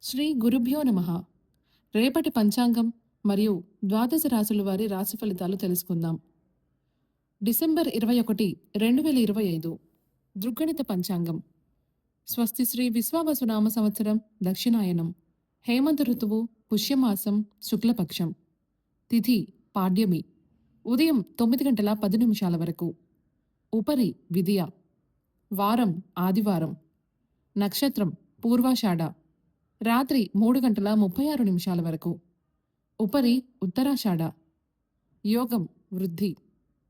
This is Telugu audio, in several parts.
శ్రీ గురుభ్యో నమః. రేపటి పంచాంగం మరియు ద్వాదశ రాశుల వారి రాశి ఫలితాలు తెలుసుకుందాం. డిసెంబర్ 21, 2025 దృగ్గణిత పంచాంగం. స్వస్తి శ్రీ విశ్వావసునామ సంవత్సరం దక్షిణాయనం. హేమంత ఋతువు పుష్యమాసం శుక్లపక్షం. తిథి పాడ్యమి. ఉదయం 9 గంటల 10 నిమిషాల వరకు. ఉపరి విదియ. వారం ఆదివారం. నక్షత్రం పూర్వాషాఢ. రాత్రి 3 గంటల 36 నిమిషాల వరకు. ఉపరి ఉత్తరాషాఢ. యోగం వృద్ధి.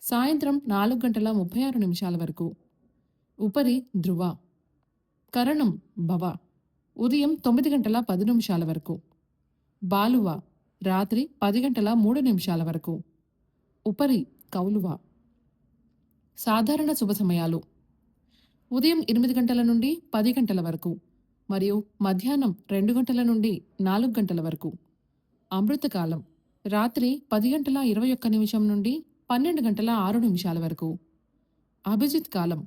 సాయంత్రం 4 గంటల 36 నిమిషాల వరకు. ఉపరి ధ్రువ. కరణం భవ. ఉదయం 9 గంటల 10 నిమిషాల వరకు. బాలువ. రాత్రి 10 గంటల 3 నిమిషాల వరకు. ఉపరి కౌలువ. సాధారణ శుభ సమయాలు ఉదయం 8 గంటల నుండి 10 గంటల వరకు మరియు మధ్యాహ్నం 2 గంటల నుండి 4 గంటల వరకు. అమృతకాలం రాత్రి 10 గంటల 21 నిమిషం నుండి 12 గంటల 6 నిమిషాల వరకు. అభిజిత్ కాలం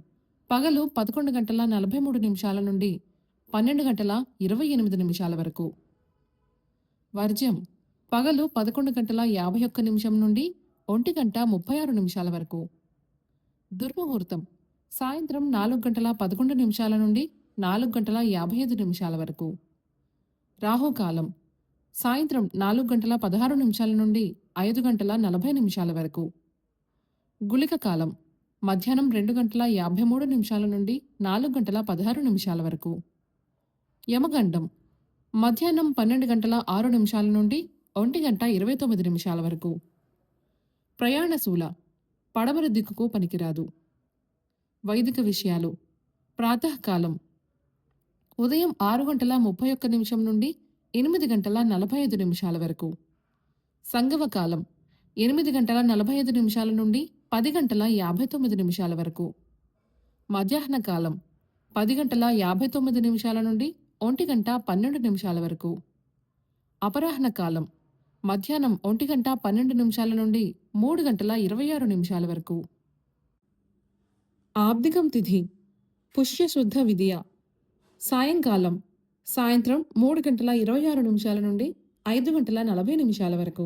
పగలు 11 గంటల 43 నిమిషాల నుండి 12 గంటల 28 నిమిషాల వరకు. వర్జ్యం పగలు 11 గంటల 51 నిమిషం నుండి 1 గంట 36 నిమిషాల వరకు. దుర్ముహూర్తం సాయంత్రం 4 గంటల 11 నిమిషాల నుండి 4 గంటల 55 నిమిషాల వరకు. రాహుకాలం సాయంత్రం 4 గంటల 16 నిమిషాల నుండి 5 గంటల 40 నిమిషాల వరకు. గుళిక కాలం మధ్యాహ్నం 2 గంటల 53 నిమిషాల నుండి 4 గంటల 16 నిమిషాల వరకు. యమగండం మధ్యాహ్నం 12 గంటల 6 నిమిషాల నుండి 1 గంట 29 నిమిషాల వరకు. ప్రయాణశూల పడమర దిక్కుకు పనికిరాదు. వైదిక విషయాలు ప్రాతకాలం ఉదయం 6 గంటల 31 నిమిషం నుండి 8 గంటల 45 నిమిషాల వరకు. సంగమ కాలం 8 గంటల 45 నిమిషాల నుండి 10 గంటల 59 నిమిషాల వరకు. మధ్యాహ్న కాలం 10 గంటల 59 నిమిషాల నుండి 1 గంట 12 నిమిషాల వరకు. అపరాహ్న కాలం మధ్యాహ్నం 1 గంట 12 నిమిషాల నుండి 3 గంటల 26 నిమిషాల వరకు. ఆబ్దికం తిథి పుష్యశుద్ధ విదియ. సాయంకాలం సాయంత్రం 3 గంటల 26 నిమిషాల నుండి 5 గంటల 40 నిమిషాల వరకు.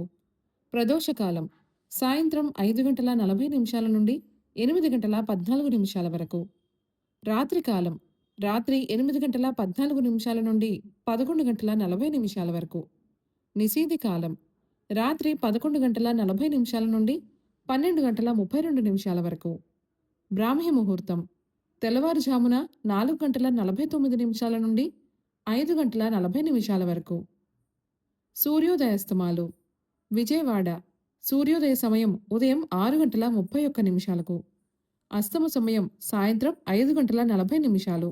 ప్రదోషకాలం సాయంత్రం 5 గంటల 40 నిమిషాల నుండి 8 గంటల 14 నిమిషాల వరకు. రాత్రికాలం రాత్రి 8 గంటల 14 నిమిషాల నుండి 11 గంటల 40 నిమిషాల వరకు. నిశీధి కాలం రాత్రి 11 గంటల 40 నిమిషాల నుండి 12 గంటల 32 నిమిషాల వరకు. బ్రాహ్మీ ముహూర్తం తెల్లవారుజామున 4 గంటల 49 నిమిషాల నుండి 5 గంటల 40 నిమిషాల వరకు. సూర్యోదయాస్తమాలు విజయవాడ సూర్యోదయ సమయం ఉదయం 6 గంటల 31 నిమిషాలకు. అస్తమ సమయం సాయంత్రం 5 గంటల 40 నిమిషాలు.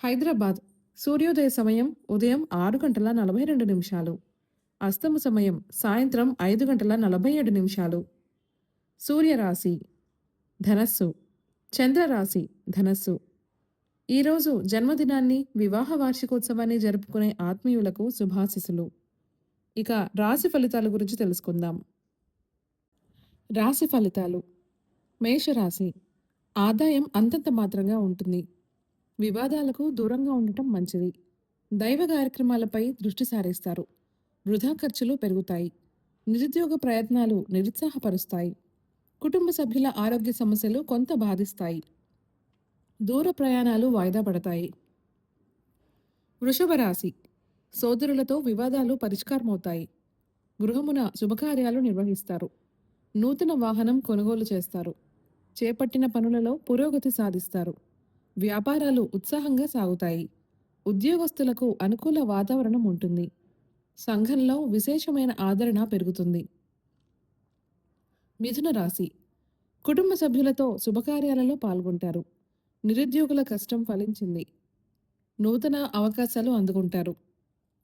హైదరాబాద్ సూర్యోదయ సమయం ఉదయం 6 గంటల 42 నిమిషాలు. అస్తమ సమయం సాయంత్రం 5 గంటల 47 నిమిషాలు. సూర్యరాశి ధనస్సు. చంద్రరాశి ధనస్సు. ఈరోజు జన్మదినాన్ని వివాహ వార్షికోత్సవాన్ని జరుపుకునే ఆత్మీయులకు శుభాశిస్సులు. ఇక రాశి ఫలితాల గురించి తెలుసుకుందాం. రాశి ఫలితాలు. మేషరాశి ఆదాయం అంతంత మాత్రంగా ఉంటుంది. వివాదాలకు దూరంగా ఉండటం మంచిది. దైవ కార్యక్రమాలపై దృష్టి సారిస్తారు. వృధా ఖర్చులు పెరుగుతాయి. నిరుద్యోగ ప్రయత్నాలు నిరుత్సాహపరుస్తాయి. కుటుంబ సభ్యుల ఆరోగ్య సమస్యలు కొంత బాధిస్తాయి. దూర ప్రయాణాలు వాయిదా పడతాయి. వృషభ రాశి సోదరులతో వివాదాలు పరిష్కారమవుతాయి. గృహమున శుభకార్యాలు నిర్వహిస్తారు. నూతన వాహనం కొనుగోలు చేస్తారు. చేపట్టిన పనులలో పురోగతి సాధిస్తారు. వ్యాపారాలు ఉత్సాహంగా సాగుతాయి. ఉద్యోగస్తులకు అనుకూల వాతావరణం ఉంటుంది. సంఘంలో విశేషమైన ఆదరణ పెరుగుతుంది. మిథున రాశి కుటుంబ సభ్యులతో శుభకార్యాలలో పాల్గొంటారు. నిరుద్యోగుల కష్టం ఫలించింది. నూతన అవకాశాలు అందుకుంటారు.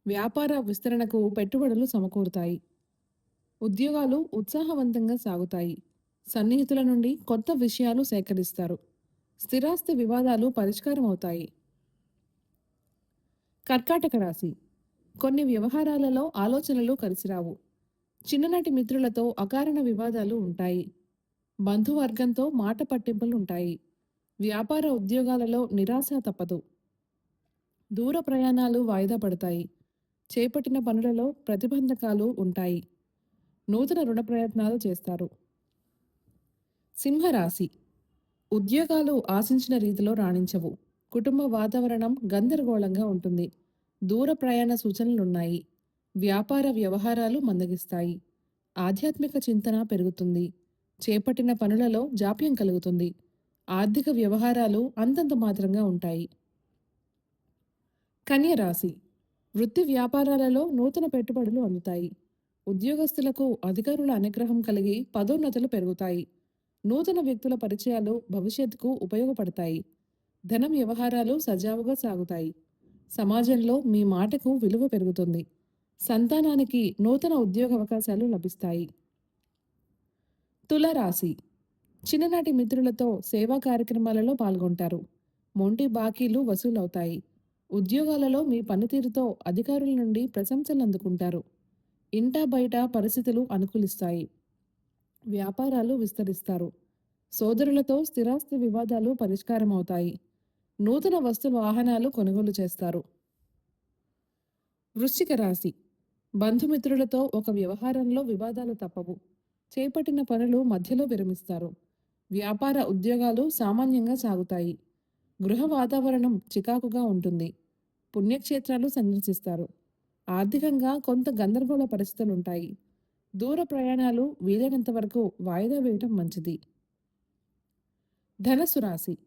వ్యాపార విస్తరణకు పెట్టుబడులు సమకూరుతాయి. ఉద్యోగాలు ఉత్సాహవంతంగా సాగుతాయి. సన్నిహితుల నుండి కొత్త విషయాలు సేకరిస్తారు. స్థిరాస్తి వివాదాలు పరిష్కారం అవుతాయి. కర్కాటక రాశి కొన్ని వ్యవహారాలలో ఆలోచనలు కలిసిరావు. చిన్ననాటి మిత్రులతో అకారణ వివాదాలు ఉంటాయి. బంధువర్గంతో మాట పట్టింపులు ఉంటాయి. వ్యాపార ఉద్యోగాలలో నిరాశ తప్పదు. దూర ప్రయాణాలు వాయిదా పడతాయి. చేపట్టిన పనులలో ప్రతిబంధకాలు ఉంటాయి. నూతన రుణ ప్రయత్నాలు చేస్తారు. సింహరాశి. ఉద్యోగాలు ఆశించిన రీతిలో రాణించవు. కుటుంబ వాతావరణం గందరగోళంగా ఉంటుంది. దూర ప్రయాణ సూచనలున్నాయి. వ్యాపార వ్యవహారాలు మందగిస్తాయి. ఆధ్యాత్మిక చింతన పెరుగుతుంది. చేపట్టిన పనులలో జాప్యం కలుగుతుంది. ఆర్థిక వ్యవహారాలు అంతంత మాత్రంగా ఉంటాయి. కన్య రాశి. వృత్తి వ్యాపారాలలో నూతన పెట్టుబడులు అందుతాయి. ఉద్యోగస్తులకు అధికారుల అనుగ్రహం కలిగి పదోన్నతులు పెరుగుతాయి. నూతన వ్యక్తుల పరిచయాలు భవిష్యత్తుకు ఉపయోగపడతాయి. ధనం వ్యవహారాలు సజావుగా సాగుతాయి. సమాజంలో మీ మాటకు విలువ పెరుగుతుంది. సంతానానికి నూతన ఉద్యోగ అవకాశాలు లభిస్తాయి. తులారాశి. చిన్ననాటి మిత్రులతో సేవా కార్యక్రమాలలో పాల్గొంటారు. మొండి బాకీలు వసూలవుతాయి. ఉద్యోగాలలో మీ పనితీరుతో అధికారుల నుండి ప్రశంసలు అందుకుంటారు. ఇంటా బయట పరిస్థితులు అనుకూలిస్తాయి. వ్యాపారాలు విస్తరిస్తారు. సోదరులతో స్థిరాస్తి వివాదాలు పరిష్కారమవుతాయి. నూతన వస్తు వాహనాలు కొనుగోలు చేస్తారు. వృశ్చిక రాశి. బంధుమిత్రులతో ఒక వ్యవహారంలో వివాదాలు తప్పవు. చేపట్టిన పనులు మధ్యలో విరమిస్తారు. వ్యాపార ఉద్యోగాలు సామాన్యంగా సాగుతాయి. గృహ వాతావరణం చికాకుగా ఉంటుంది. పుణ్యక్షేత్రాలు సందర్శిస్తారు. ఆర్థికంగా కొంత గందరగోళ పరిస్థితులుంటాయి. దూర ప్రయాణాలు వీలైనంత వరకు వాయిదా వేయటం మంచిది. ధనస్సు రాశి.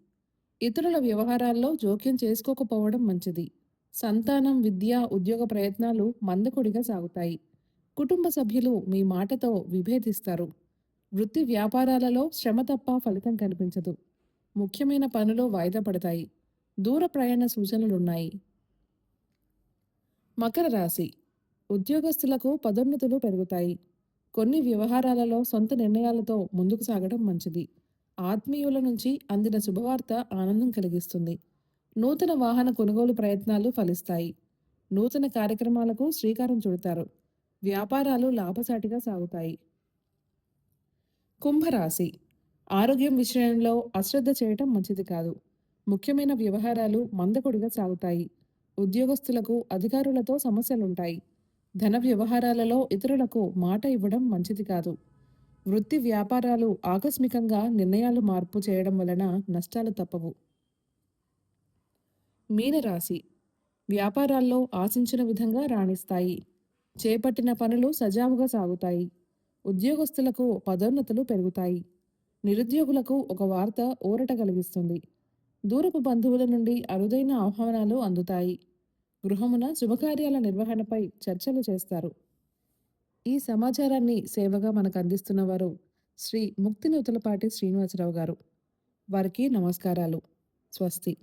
ఇతరుల వ్యవహారాల్లో జోక్యం చేసుకోకపోవడం మంచిది. సంతానం, విద్య, ఉద్యోగ ప్రయత్నాలు మందకొడిగా సాగుతాయి. కుటుంబ సభ్యులు మీ మాటతో విభేదిస్తారు. వృత్తి వ్యాపారాలలో శ్రమ తప్ప ఫలితం కనిపించదు. ముఖ్యమైన పనులు వాయిదా పడతాయి. దూర ప్రయాణ సూచనలున్నాయి. మకర రాశి. ఉద్యోగస్తులకు పదోన్నతులు పెరుగుతాయి. కొన్ని వ్యవహారాలలో సొంత నిర్ణయాలతో ముందుకు సాగడం మంచిది. ఆత్మీయుల నుంచి అందిన శుభవార్త ఆనందం కలిగిస్తుంది. నూతన వాహన కొనుగోలు ప్రయత్నాలు ఫలిస్తాయి. నూతన కార్యక్రమాలకు శ్రీకారం చుడతారు. వ్యాపారాలు లాభసాటిగా సాగుతాయి. కుంభరాశి. ఆరోగ్యం విషయంలో అశ్రద్ధ చేయటం మంచిది కాదు. ముఖ్యమైన వ్యవహారాలు మందకొడిగా సాగుతాయి. ఉద్యోగస్తులకు అధికారులతో సమస్యలుంటాయి. ధన వ్యవహారాలలో ఇతరులకు మాట ఇవ్వడం మంచిది కాదు. వృత్తి వ్యాపారాలు ఆకస్మికంగా నిర్ణయాలు మార్పు చేయడం వలన నష్టాలు తప్పవు. మీనరాశి. వ్యాపారాల్లో ఆశించిన విధంగా రాణిస్తాయి. చేపట్టిన పనులు సజావుగా సాగుతాయి. ఉద్యోగస్తులకు పదోన్నతులు పెరుగుతాయి. నిరుద్యోగులకు ఒక వార్త ఊరట కలిగిస్తుంది. దూరపు బంధువుల నుండి అరుదైన ఆహ్వానాలు అందుతాయి. గృహమున శుభకార్యాల నిర్వహణపై చర్చలు చేస్తారు. ఈ సమాచారాన్ని సేవగా మనకు అందిస్తున్న వారు శ్రీ ముక్తినూతలపాటి శ్రీనివాసరావు గారు. వారికి నమస్కారాలు. స్వస్తి.